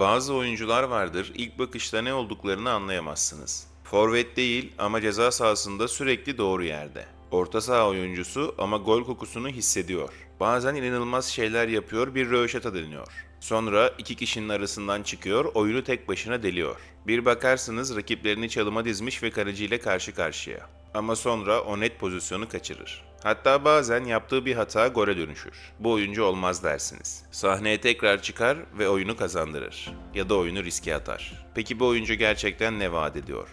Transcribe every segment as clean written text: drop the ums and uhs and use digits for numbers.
Bazı oyuncular vardır, ilk bakışta ne olduklarını anlayamazsınız. Forvet değil ama ceza sahasında sürekli doğru yerde. Orta saha oyuncusu ama gol kokusunu hissediyor. Bazen inanılmaz şeyler yapıyor, bir röveşata deniyor. Sonra iki kişinin arasından çıkıyor, oyunu tek başına deliyor. Bir bakarsınız rakiplerini çalıma dizmiş ve kaleciyle karşı karşıya. Ama sonra o net pozisyonu kaçırır. Hatta bazen yaptığı bir hata gole dönüşür. Bu oyuncu olmaz dersiniz. Sahneye tekrar çıkar ve oyunu kazandırır. Ya da oyunu riske atar. Peki bu oyuncu gerçekten ne vaat ediyor?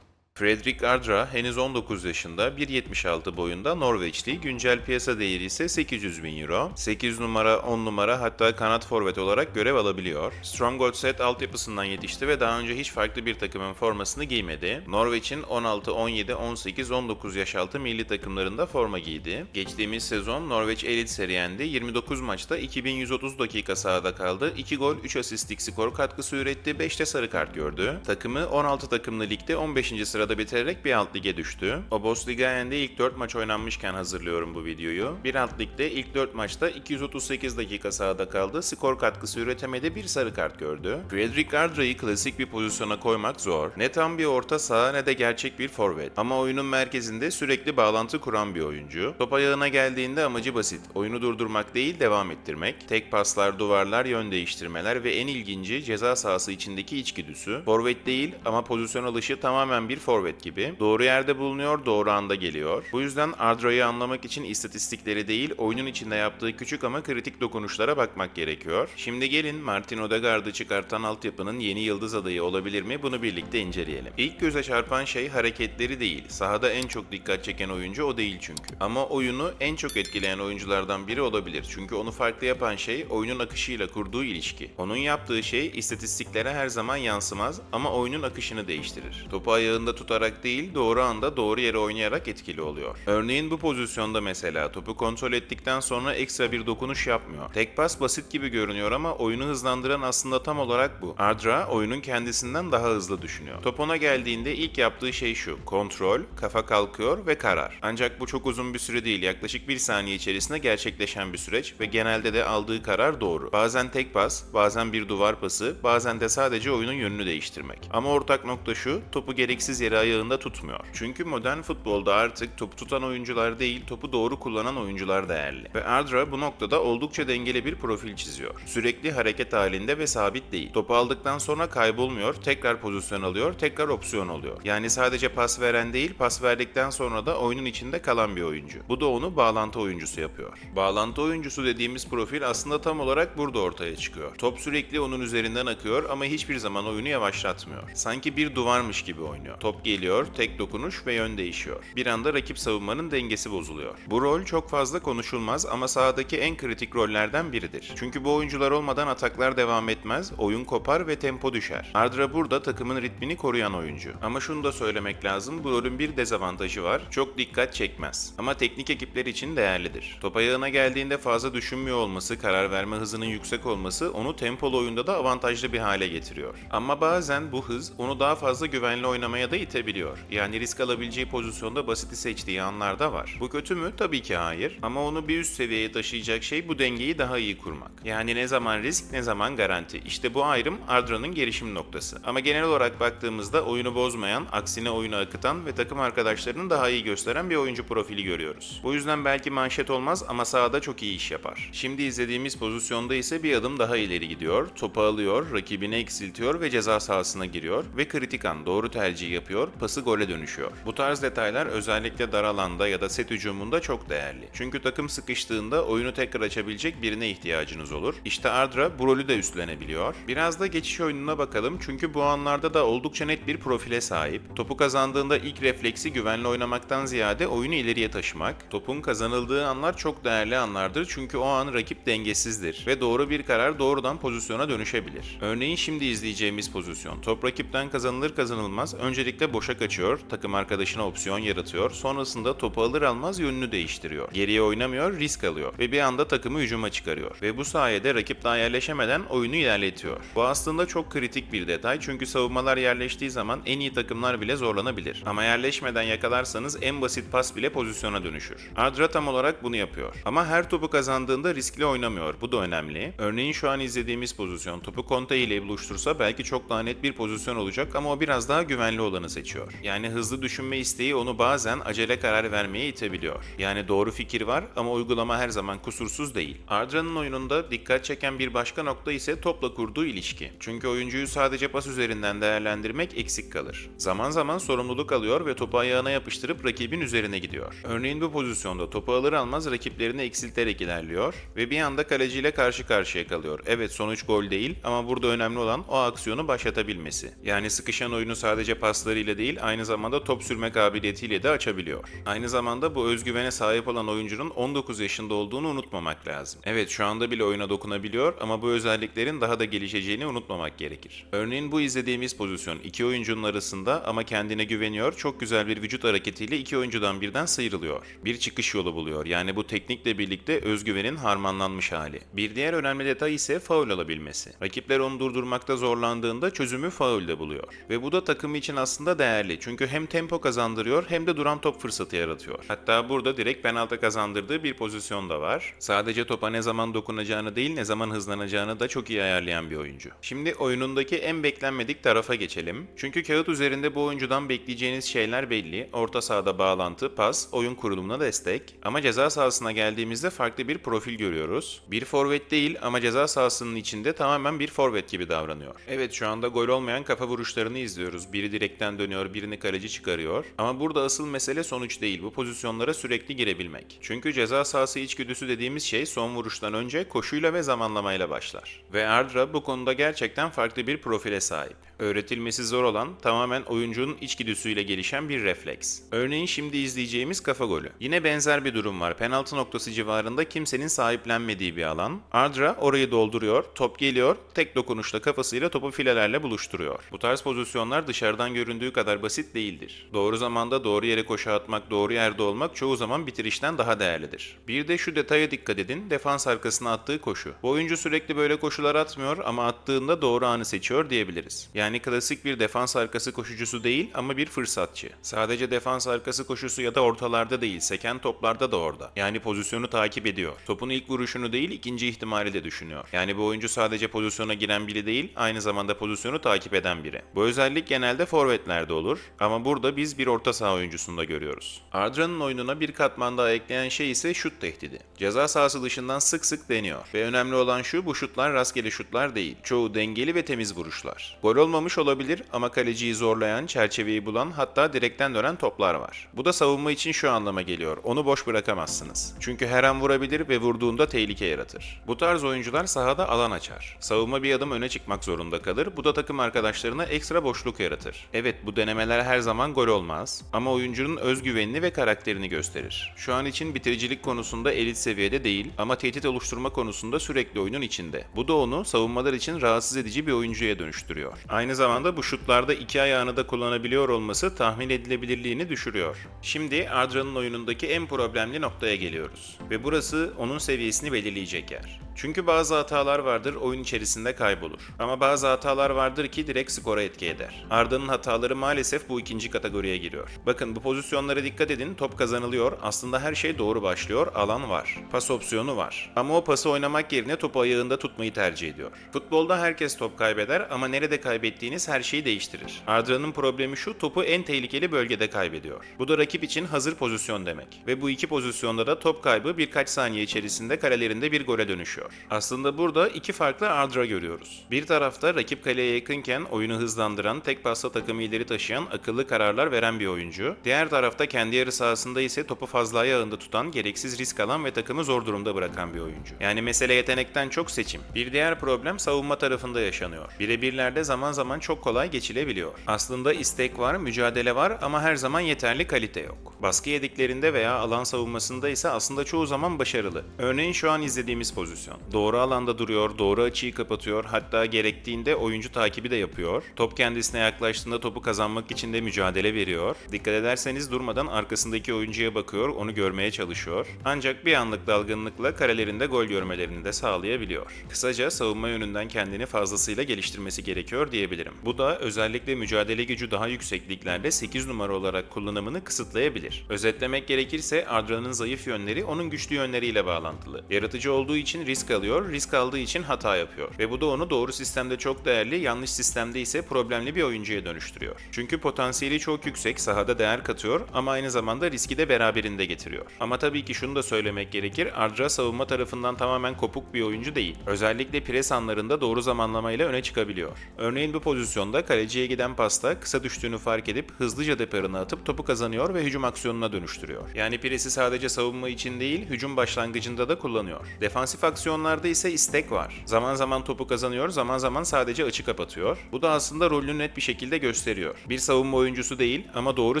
Fredrik Ardra henüz 19 yaşında, 1.76 boyunda Norveçli, güncel piyasa değeri ise 800 bin euro. 8 numara, 10 numara hatta kanat forvet olarak görev alabiliyor. Strong Oddset altyapısından yetişti ve daha önce hiç farklı bir takımın formasını giymedi. Norveç'in 16, 17, 18, 19 yaş altı milli takımlarında forma giydi. Geçtiğimiz sezon Norveç Elit Serien'de 29 maçta 2130 dakika sahada kaldı. 2 gol, 3 asistlik skor katkısı üretti, 5 de sarı kart gördü. Takımı 16 takımlı ligde 15. sırada bitirerek bir alt lige düştü. Obosligaen'de ilk 4 maç oynanmışken hazırlıyorum bu videoyu. Bir alt ligde ilk 4 maçta 238 dakika sahada kaldı, skor katkısı üretemedi, bir sarı kart gördü. Fredrik Ardra'yı klasik bir pozisyona koymak zor. Ne tam bir orta saha ne de gerçek bir forvet. Ama oyunun merkezinde sürekli bağlantı kuran bir oyuncu. Top ayağına geldiğinde amacı basit. Oyunu durdurmak değil, devam ettirmek. Tek paslar, duvarlar, yön değiştirmeler ve en ilginci ceza sahası içindeki içgüdüsü. Forvet değil ama pozisyon alışı tamamen bir forvet gibi. Doğru yerde bulunuyor, doğru anda geliyor. Bu yüzden Ardra'yı anlamak için istatistikleri değil, oyunun içinde yaptığı küçük ama kritik dokunuşlara bakmak gerekiyor. Şimdi gelin Martin Odegaard'ı çıkartan altyapının yeni yıldız adayı olabilir mi? Bunu birlikte inceleyelim. İlk göze çarpan şey hareketleri değil. Sahada en çok dikkat çeken oyuncu o değil çünkü. Ama oyunu en çok etkileyen oyunculardan biri olabilir. Çünkü onu farklı yapan şey oyunun akışıyla kurduğu ilişki. Onun yaptığı şey istatistiklere her zaman yansımaz ama oyunun akışını değiştirir. Topu ayağında tutarak değil, doğru anda doğru yere oynayarak etkili oluyor. Örneğin bu pozisyonda mesela topu kontrol ettikten sonra ekstra bir dokunuş yapmıyor. Tek pas basit gibi görünüyor ama oyunu hızlandıran aslında tam olarak bu. Ardra oyunun kendisinden daha hızlı düşünüyor. Top ona geldiğinde ilk yaptığı şey şu: kontrol, kafa kalkıyor ve karar. Ancak bu çok uzun bir süre değil, yaklaşık 1 saniye içerisinde gerçekleşen bir süreç ve genelde de aldığı karar doğru. Bazen tek pas, bazen bir duvar pası, bazen de sadece oyunun yönünü değiştirmek. Ama ortak nokta şu: topu gereksiz yere ayağında tutmuyor. Çünkü modern futbolda artık topu tutan oyuncular değil, topu doğru kullanan oyuncular değerli. Ve Ardra bu noktada oldukça dengeli bir profil çiziyor. Sürekli hareket halinde ve sabit değil. Topu aldıktan sonra kaybolmuyor, tekrar pozisyon alıyor, tekrar opsiyon oluyor. Yani sadece pas veren değil, pas verdikten sonra da oyunun içinde kalan bir oyuncu. Bu da onu bağlantı oyuncusu yapıyor. Bağlantı oyuncusu dediğimiz profil aslında tam olarak burada ortaya çıkıyor. Top sürekli onun üzerinden akıyor ama hiçbir zaman oyunu yavaşlatmıyor. Sanki bir duvarmış gibi oynuyor. Top geliyor, tek dokunuş ve yön değişiyor. Bir anda rakip savunmanın dengesi bozuluyor. Bu rol çok fazla konuşulmaz ama sahadaki en kritik rollerden biridir. Çünkü bu oyuncular olmadan ataklar devam etmez, oyun kopar ve tempo düşer. Ardra burada takımın ritmini koruyan oyuncu. Ama şunu da söylemek lazım, bu rolün bir dezavantajı var: çok dikkat çekmez. Ama teknik ekipler için değerlidir. Top ayağına geldiğinde fazla düşünmüyor olması, karar verme hızının yüksek olması onu tempolu oyunda da avantajlı bir hale getiriyor. Ama bazen bu hız onu daha fazla güvenli oynamaya da itebiliyor. Yani risk alabileceği pozisyonda basiti seçtiği anlar da var. Bu kötü mü? Tabii ki hayır. Ama onu bir üst seviyeye taşıyacak şey bu dengeyi daha iyi kurmak. Yani ne zaman risk, ne zaman garanti. İşte bu ayrım Ardra'nın gelişim noktası. Ama genel olarak baktığımızda oyunu bozmayan, aksine oyunu akıtan ve takım arkadaşlarını daha iyi gösteren bir oyuncu profili görüyoruz. Bu yüzden belki manşet olmaz ama sahada çok iyi iş yapar. Şimdi izlediğimiz pozisyonda ise bir adım daha ileri gidiyor. Topu alıyor, rakibini eksiltiyor ve ceza sahasına giriyor ve kritik an doğru tercih yapıyor, pası gole dönüşüyor. Bu tarz detaylar özellikle dar alanda ya da set hücumunda çok değerli. Çünkü takım sıkıştığında oyunu tekrar açabilecek birine ihtiyacınız olur. İşte Ardra bu rolü de üstlenebiliyor. Biraz da geçiş oyununa bakalım çünkü bu anlarda da oldukça net bir profile sahip. Topu kazandığında ilk refleksi güvenli oynamaktan ziyade oyunu ileriye taşımak. Topun kazanıldığı anlar çok değerli anlardır çünkü o an rakip dengesizdir ve doğru bir karar doğrudan pozisyona dönüşebilir. Örneğin şimdi izleyeceğimiz pozisyon. Top rakipten kazanılır kazanılmaz öncelikle boşa kaçıyor, takım arkadaşına opsiyon yaratıyor, sonrasında topu alır almaz yönünü değiştiriyor. Geriye oynamıyor, risk alıyor ve bir anda takımı hücuma çıkarıyor. Ve bu sayede rakip daha yerleşemeden oyunu ilerletiyor. Bu aslında çok kritik bir detay çünkü savunmalar yerleştiği zaman en iyi takımlar bile zorlanabilir. Ama yerleşmeden yakalarsanız en basit pas bile pozisyona dönüşür. Ardra tam olarak bunu yapıyor. Ama her topu kazandığında riskli oynamıyor. Bu da önemli. Örneğin şu an izlediğimiz pozisyon topu Conte ile buluştursa belki çok daha net bir pozisyon olacak ama o biraz daha güvenli olanı seçiyor. Yani hızlı düşünme isteği onu bazen acele karar vermeye itebiliyor. Yani doğru fikir var ama uygulama her zaman kusursuz değil. Ardra'nın oyununda dikkat çeken bir başka nokta ise topla kurduğu ilişki. Çünkü oyuncuyu sadece pas üzerinden değerlendirmek eksik kalır. Zaman zaman sorumluluk alıyor ve topu ayağına yapıştırıp rakibin üzerine gidiyor. Örneğin bu pozisyonda topu alır almaz rakiplerini eksilterek ilerliyor ve bir anda kaleciyle karşı karşıya kalıyor. Evet, sonuç gol değil ama burada önemli olan o aksiyonu başlatabilmesi. Yani sıkışan oyunu sadece paslarıyla değil aynı zamanda top sürme kabiliyetiyle de açabiliyor. Aynı zamanda bu özgüvene sahip olan oyuncunun 19 yaşında olduğunu unutmamak lazım. Evet, şu anda bile oyuna dokunabiliyor ama bu özelliklerin daha da gelişeceğini unutmamak gerekir. Örneğin bu izlediğimiz pozisyon iki oyuncunun arasında ama kendine güveniyor, çok güzel bir vücut hareketiyle iki oyuncudan birden sıyrılıyor. Bir çıkış yolu buluyor. Yani bu teknikle birlikte özgüvenin harmanlanmış hali. Bir diğer önemli detay ise faul alabilmesi. Rakipler onu durdurmakta zorlandığında çözümü faulde buluyor. Ve bu da takımı için aslında değerli. Çünkü hem tempo kazandırıyor hem de duran top fırsatı yaratıyor. Hatta burada direkt penaltı kazandırdığı bir pozisyon da var. Sadece topa ne zaman dokunacağını değil ne zaman hızlanacağını da çok iyi ayarlayan bir oyuncu. Şimdi oyunundaki en beklenmedik tarafa geçelim. Çünkü kağıt üzerinde bu oyuncudan bekleyeceğiniz şeyler belli. Orta sahada bağlantı, pas, oyun kurulumuna destek. Ama ceza sahasına geldiğimizde farklı bir profil görüyoruz. Bir forvet değil ama ceza sahasının içinde tamamen bir forvet gibi davranıyor. Evet, şu anda gol olmayan kafa vuruşlarını izliyoruz. Biri direkten dönüyor, birini kaleci çıkarıyor. Ama burada asıl mesele sonuç değil. Bu pozisyonlara sürekli girebilmek. Çünkü ceza sahası içgüdüsü dediğimiz şey son vuruştan önce koşuyla ve zamanlamayla başlar. Ve Ardra bu konuda gerçekten farklı bir profile sahip. Öğretilmesi zor olan, tamamen oyuncunun içgüdüsüyle gelişen bir refleks. Örneğin şimdi izleyeceğimiz kafa golü. Yine benzer bir durum var. Penaltı noktası civarında kimsenin sahiplenmediği bir alan. Ardra orayı dolduruyor, top geliyor, tek dokunuşla kafasıyla topu filelerle buluşturuyor. Bu tarz pozisyonlar dışarıdan göründüğü kadar basit değildir. Doğru zamanda doğru yere koşu atmak, doğru yerde olmak çoğu zaman bitirişten daha değerlidir. Bir de şu detaya dikkat edin, defans arkasına attığı koşu. Bu oyuncu sürekli böyle koşular atmıyor ama attığında doğru anı seçiyor diyebiliriz. Yani klasik bir defans arkası koşucusu değil ama bir fırsatçı. Sadece defans arkası koşusu ya da ortalarda değil, seken toplarda da orada. Yani pozisyonu takip ediyor. Topun ilk vuruşunu değil, ikinci ihtimali de düşünüyor. Yani bu oyuncu sadece pozisyona giren biri değil, aynı zamanda pozisyonu takip eden biri. Bu özellik genelde forvetlerde olur ama burada biz bir orta saha oyuncusunu da görüyoruz. Ardra'nın oyununa bir katman daha ekleyen şey ise şut tehdidi. Ceza sahası dışından sık sık deniyor. Ve önemli olan şu, bu şutlar rastgele şutlar değil. Çoğu dengeli ve temiz vuruşlar. Gol olmamış olabilir ama kaleciyi zorlayan, çerçeveyi bulan, hatta direkten dönen toplar var. Bu da savunma için şu anlama geliyor. Onu boş bırakamazsınız. Çünkü her an vurabilir ve vurduğunda tehlike yaratır. Bu tarz oyuncular sahada alan açar. Savunma bir adım öne çıkmak zorunda kalır. Bu da takım arkadaşlarına ekstra boşluk yaratır. Evet, bu denemeler her zaman gol olmaz ama oyuncunun özgüvenini ve karakterini gösterir. Şu an için bitiricilik konusunda elit seviyede değil ama tehdit oluşturma konusunda sürekli oyunun içinde. Bu da onu savunmalar için rahatsız edici bir oyuncuya dönüştürüyor. Aynı zamanda bu şutlarda iki ayağını da kullanabiliyor olması tahmin edilebilirliğini düşürüyor. Şimdi Ardra'nın oyunundaki en problemli noktaya geliyoruz. Ve burası onun seviyesini belirleyecek yer. Çünkü bazı hatalar vardır oyun içerisinde kaybolur. Ama bazı hatalar vardır ki direkt skora etki eder. Arda'nın hataları maalesef bu ikinci kategoriye giriyor. Bakın bu pozisyonlara dikkat edin, top kazanılıyor, aslında her şey doğru başlıyor, alan var. Pas opsiyonu var. Ama o pası oynamak yerine topu ayağında tutmayı tercih ediyor. Futbolda herkes top kaybeder ama nerede kaybettiğiniz her şeyi değiştirir. Ardra'nın problemi şu, topu en tehlikeli bölgede kaybediyor. Bu da rakip için hazır pozisyon demek. Ve bu iki pozisyonda da top kaybı birkaç saniye içerisinde kalelerinde bir gole dönüşüyor. Aslında burada iki farklı Ardra görüyoruz. Bir tarafta rakip kaleye yakınken oyunu hızlandıran, tek pasla takımı ileri taşıyan, akıllı kararlar veren bir oyuncu. Diğer tarafta kendi yarı sahasında ise topu fazla ayağında tutan, gereksiz risk alan ve takımı zor durumda bırakan bir oyuncu. Yani mesele yetenekten çok seçim. Bir diğer problem savunma tarafında yaşanıyor. Birebirlerde zaman zaman çok kolay geçilebiliyor. Aslında istek var, mücadele var ama her zaman yeterli kalite yok. Baskı yediklerinde veya alan savunmasında ise aslında çoğu zaman başarılı. Örneğin şu an izlediğimiz pozisyon. pozisyon. Doğru alanda duruyor, doğru açıyı kapatıyor, hatta gerektiğinde oyuncu takibi de yapıyor. Top kendisine yaklaştığında topu kazanmak için de mücadele veriyor. Dikkat ederseniz durmadan arkasındaki oyuncuya bakıyor, onu görmeye çalışıyor. Ancak bir anlık dalgınlıkla karelerinde gol görmelerini de sağlayabiliyor. Kısaca savunma yönünden kendini fazlasıyla geliştirmesi gerekiyor diyebilirim. Bu da özellikle mücadele gücü daha yüksek liglerde 8 numara olarak kullanımını kısıtlayabilir. Özetlemek gerekirse Adra'nın zayıf yönleri onun güçlü yönleriyle bağlantılı. Yaratıcı olduğu için risk alıyor, risk aldığı için hata yapıyor. Ve bu da onu doğru sistemde çok değerli, yanlış sistemde ise problemli bir oyuncuya dönüştürüyor. Çünkü potansiyeli çok yüksek, sahada değer katıyor ama aynı zamanda riski de beraberinde getiriyor. Ama tabii ki şunu da söylemek gerekir, Adra savunma tarafından tamamen kopuk bir oyuncu değil. Özellikle pres anlarında doğru zamanlamayla öne çıkabiliyor. Örneğin bu pozisyonda kaleciye giden pasta kısa düştüğünü fark edip hızlıca deparını atıp topu kazanıyor ve hücum aksiyonuna dönüştürüyor. Yani presi sadece savunma için değil, hücum başlangıcında da kullanıyor. Defansif aksiyonlarda ise istek var. Zaman zaman topu kazanıyor, zaman zaman sadece açı kapatıyor. Bu da aslında rolünü net bir şekilde gösteriyor. Bir savunma oyuncusu değil ama doğru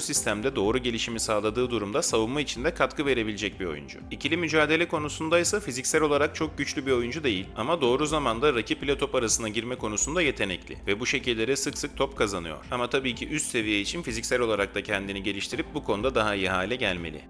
sistemde doğru gelişimi sağladığı durumda savunma için de katkı verebilecek bir oyuncu. İkili mücadele konusunda ise fiziksel olarak çok güçlü bir oyuncu değil ama doğru zamanda rakip ile top arasına girme konusunda yetenekli ve bu şekilde sık sık top kazanıyor. Ama tabii ki üst seviye için fiziksel olarak da kendini geliştirip bu konuda daha iyi hale gelmeli.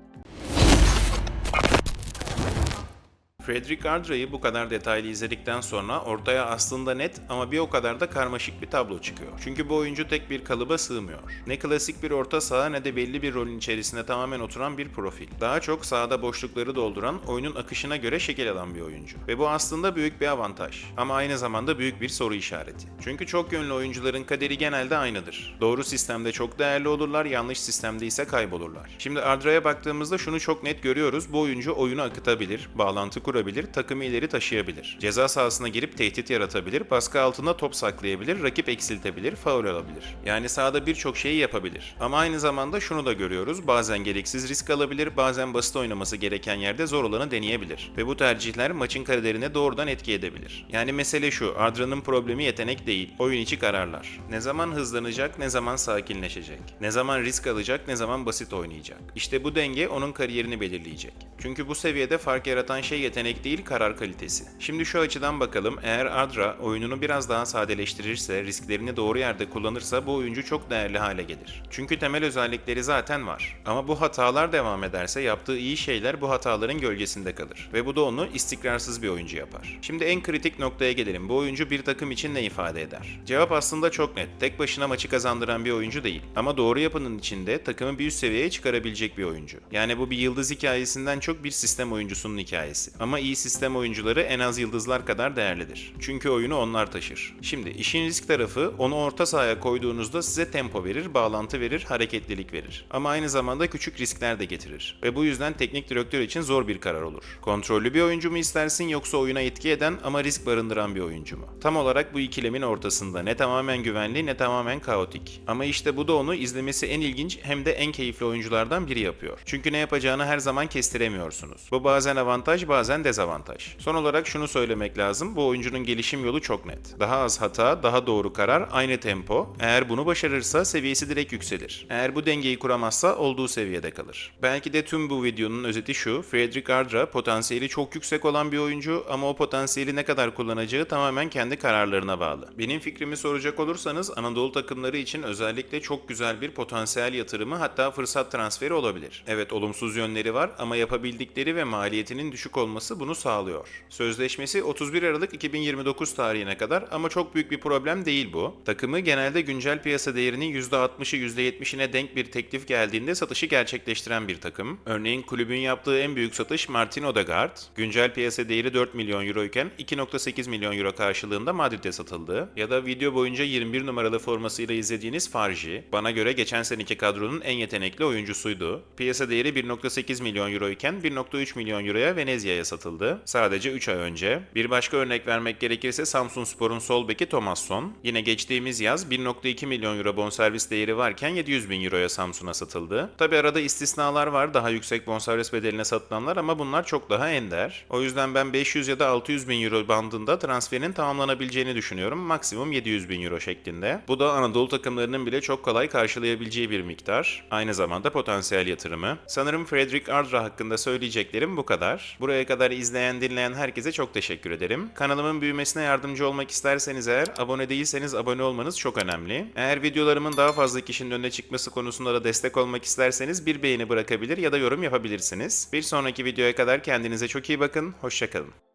Frederick Ardra'yı bu kadar detaylı izledikten sonra ortaya aslında net ama bir o kadar da karmaşık bir tablo çıkıyor. Çünkü bu oyuncu tek bir kalıba sığmıyor. Ne klasik bir orta saha ne de belli bir rolün içerisine tamamen oturan bir profil. Daha çok sahada boşlukları dolduran, oyunun akışına göre şekil alan bir oyuncu. Ve bu aslında büyük bir avantaj. Ama aynı zamanda büyük bir soru işareti. Çünkü çok yönlü oyuncuların kaderi genelde aynıdır. Doğru sistemde çok değerli olurlar, yanlış sistemde ise kaybolurlar. Şimdi Ardra'ya baktığımızda şunu çok net görüyoruz. Bu oyuncu oyunu akıtabilir, bağlantı kurabilir, takımı ileri taşıyabilir. Ceza sahasına girip tehdit yaratabilir, baskı altında top saklayabilir, rakip eksiltebilir, faul alabilir. Yani sahada birçok şeyi yapabilir. Ama aynı zamanda şunu da görüyoruz. Bazen gereksiz risk alabilir, bazen basit oynaması gereken yerde zor olanı deneyebilir. Ve bu tercihler maçın kaderine doğrudan etki edebilir. Yani mesele şu, Ardra'nın problemi yetenek değil, oyun içi kararlar. Ne zaman hızlanacak, ne zaman sakinleşecek. Ne zaman risk alacak, ne zaman basit oynayacak. İşte bu denge onun kariyerini belirleyecek. Çünkü bu seviyede fark yaratan şey yetenek değil, karar kalitesi. Şimdi şu açıdan bakalım, eğer Adra oyununu biraz daha sadeleştirirse, risklerini doğru yerde kullanırsa bu oyuncu çok değerli hale gelir. Çünkü temel özellikleri zaten var. Ama bu hatalar devam ederse yaptığı iyi şeyler bu hataların gölgesinde kalır. Ve bu da onu istikrarsız bir oyuncu yapar. Şimdi en kritik noktaya gelelim. Bu oyuncu bir takım için ne ifade eder? Cevap aslında çok net. Tek başına maçı kazandıran bir oyuncu değil. Ama doğru yapının içinde takımı bir üst seviyeye çıkarabilecek bir oyuncu. Yani bu bir yıldız hikayesinden çok bir sistem oyuncusunun hikayesi. Ama iyi sistem oyuncuları en az yıldızlar kadar değerlidir. Çünkü oyunu onlar taşır. Şimdi işin risk tarafı, onu orta sahaya koyduğunuzda size tempo verir, bağlantı verir, hareketlilik verir. Ama aynı zamanda küçük riskler de getirir. Ve bu yüzden teknik direktör için zor bir karar olur. Kontrollü bir oyuncu mu istersin yoksa oyuna etki eden ama risk barındıran bir oyuncu mu? Tam olarak bu ikilemin ortasında, ne tamamen güvenli ne tamamen kaotik. Ama işte bu da onu izlemesi en ilginç hem de en keyifli oyunculardan biri yapıyor. Çünkü ne yapacağını her zaman kestiremiyorsunuz. Bu bazen avantaj, bazen dezavantaj. Son olarak şunu söylemek lazım, bu oyuncunun gelişim yolu çok net. Daha az hata, daha doğru karar, aynı tempo. Eğer bunu başarırsa seviyesi direkt yükselir. Eğer bu dengeyi kuramazsa olduğu seviyede kalır. Belki de tüm bu videonun özeti şu, Frederick Adra potansiyeli çok yüksek olan bir oyuncu ama o potansiyeli ne kadar kullanacağı tamamen kendi kararlarına bağlı. Benim fikrimi soracak olursanız Anadolu takımları için özellikle çok güzel bir potansiyel yatırımı, hatta fırsat transferi olabilir. Evet, olumsuz yönleri var ama yapabildikleri ve maliyetinin düşük olması bunu sağlıyor. Sözleşmesi 31 Aralık 2029 tarihine kadar ama çok büyük bir problem değil bu. Takımı genelde güncel piyasa değerinin %60'ı %70'ine denk bir teklif geldiğinde satışı gerçekleştiren bir takım. Örneğin kulübün yaptığı en büyük satış Martin Odegaard. Güncel piyasa değeri 4 milyon euro iken 2,8 milyon euro karşılığında Madrid'e satıldı. Ya da video boyunca 21 numaralı formasıyla izlediğiniz Farji. Bana göre geçen seneki kadronun en yetenekli oyuncusuydu. Piyasa değeri 1,8 milyon euro iken 1,3 milyon euroya Venezia'ya satıldı. Sadece 3 ay önce. Bir başka örnek vermek gerekirse Samsunspor'un sol beki Thomasson. Yine geçtiğimiz yaz 1,2 milyon euro bonservis değeri varken 700 bin euroya Samsun'a satıldı. Tabi arada istisnalar var, daha yüksek bonservis bedeline satılanlar ama bunlar çok daha ender. O yüzden ben 500 ya da 600 bin euro bandında transferin tamamlanabileceğini düşünüyorum. Maksimum 700 bin euro şeklinde. Bu da Anadolu takımlarının bile çok kolay karşılayabileceği bir miktar. Aynı zamanda potansiyel yatırımı. Sanırım Frederick Adra hakkında söyleyeceklerim bu kadar. Buraya kadar kadar izleyen, dinleyen herkese çok teşekkür ederim. Kanalımın büyümesine yardımcı olmak isterseniz eğer, abone değilseniz abone olmanız çok önemli. Eğer videolarımın daha fazla kişinin önüne çıkması konusunda da destek olmak isterseniz bir beğeni bırakabilir ya da yorum yapabilirsiniz. Bir sonraki videoya kadar kendinize çok iyi bakın, hoşça kalın.